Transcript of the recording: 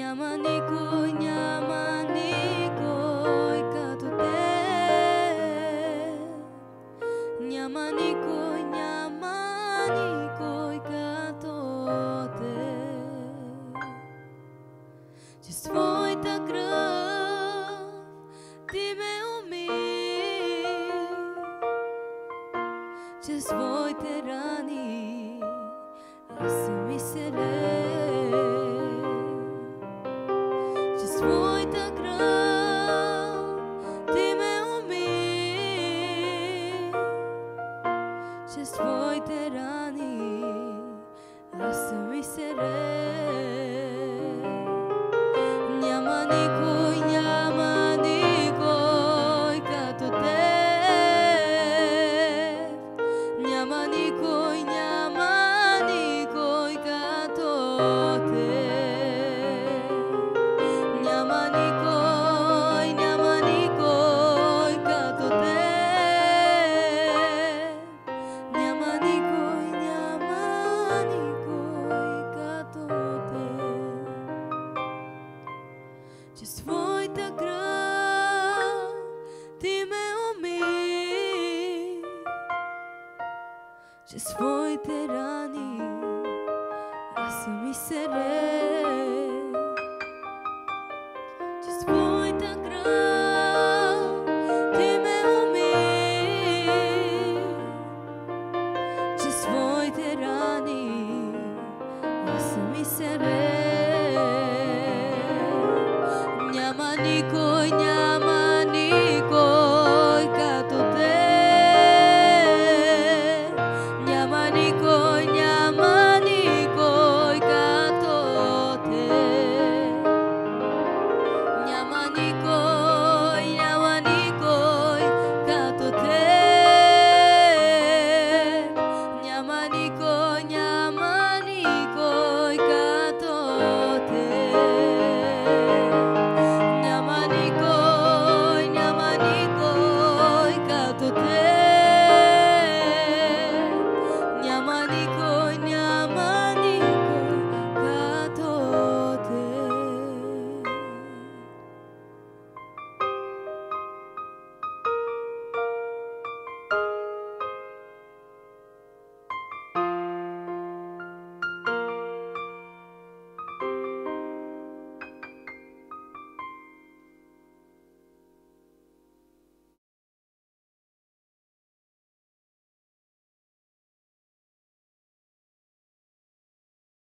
Няма никой като теб. Няма никой като теб. Че с твоята кръв ти ме уми, че с твоите рани аз съм исцелен. Че с твоята кръв ти ме уми, че с твоите рани аз съм исцелен. Няма никой като теб. Няма никой като теб. Няма никой като теб. Няма никой като теб. Че с твоята кръв ти ме уми, че с твоите рани аз съм исцелен.